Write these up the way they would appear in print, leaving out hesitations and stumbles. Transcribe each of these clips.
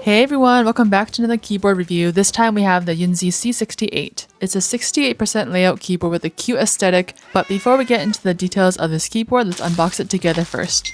Hey everyone, welcome back to another keyboard review. This time we have the Yunzii C68. It's a 68% layout keyboard with a cute aesthetic, but before we get into the details of this keyboard, let's unbox it together first.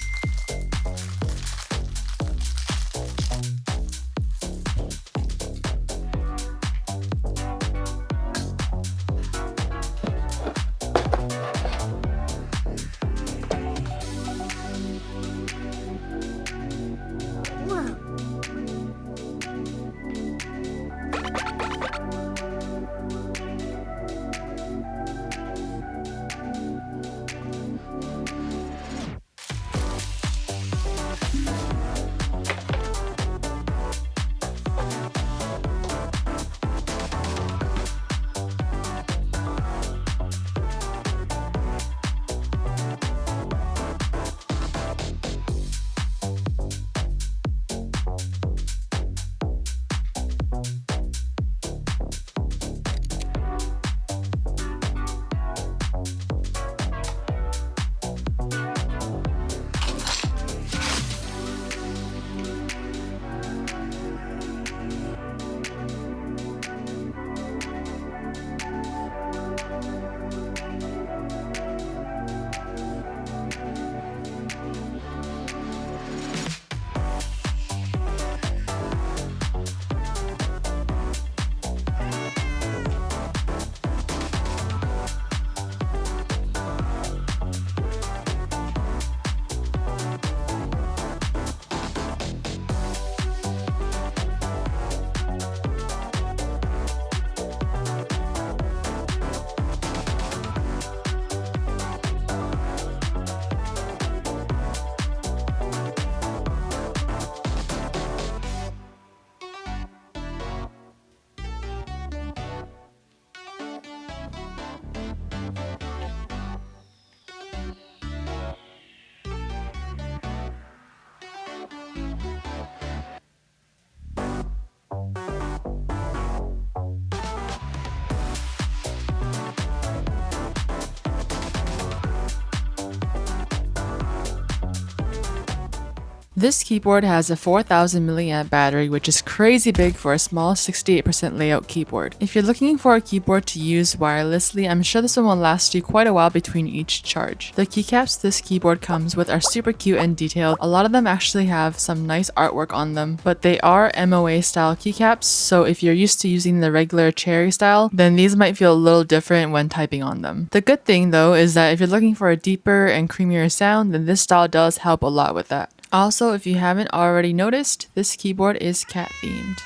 This keyboard has a 4000 mAh battery, which is crazy big for a small 68% layout keyboard. If you're looking for a keyboard to use wirelessly, I'm sure this one will last you quite a while between each charge. The keycaps this keyboard comes with are super cute and detailed. A lot of them actually have some nice artwork on them, but they are MOA style keycaps, so if you're used to using the regular cherry style, then these might feel a little different when typing on them. The good thing though is that if you're looking for a deeper and creamier sound, then this style does help a lot with that. Also, if you haven't already noticed, this keyboard is cat themed.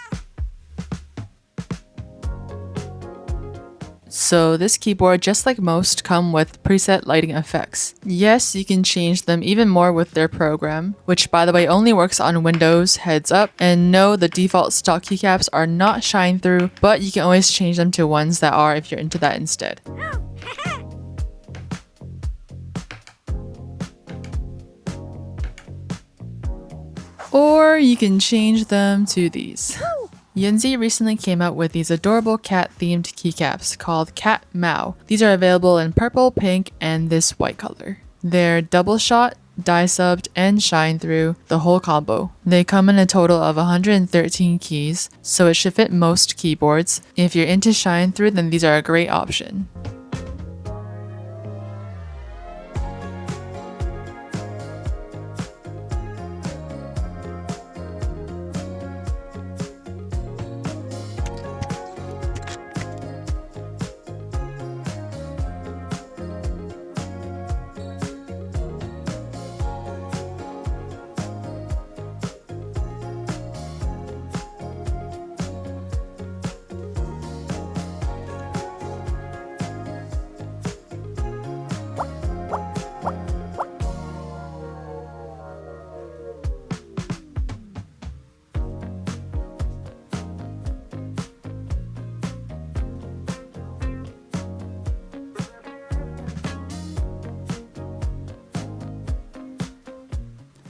So this keyboard, just like most, come with preset lighting effects. Yes, you can change them even more with their program, which by the way only works on Windows, heads up. And no, the default stock keycaps are not shine through, but you can always change them to ones that are if you're into that instead. Or you can change them to these. Yunzii recently came out with these adorable cat-themed keycaps called Cat MAO. These are available in purple, pink, and this white color. They're double shot, die subbed, and shine through, the whole combo. They come in a total of 113 keys, so it should fit most keyboards. If you're into shine through, then these are a great option.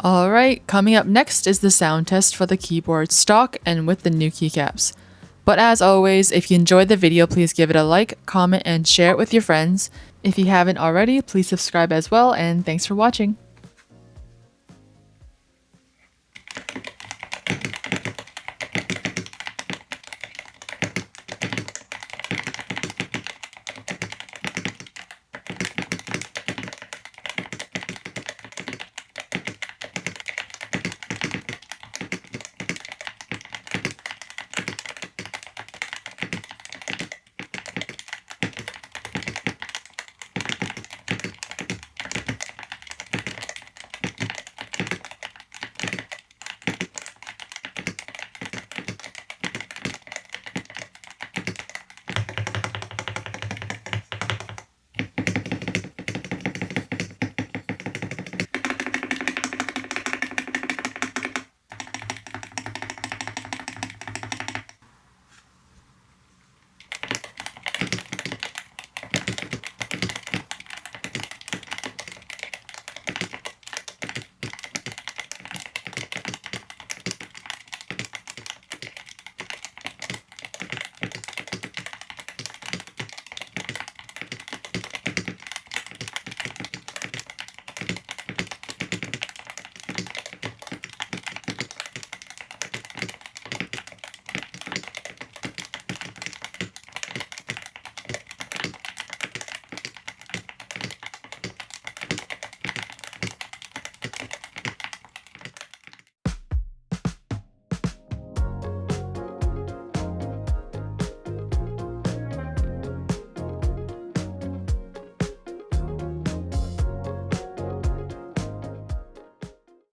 Alright, coming up next is the sound test for the keyboard stock and with the new keycaps. But as always, if you enjoyed the video, please give it a like, comment, and share it with your friends. If you haven't already, please subscribe as well, and thanks for watching.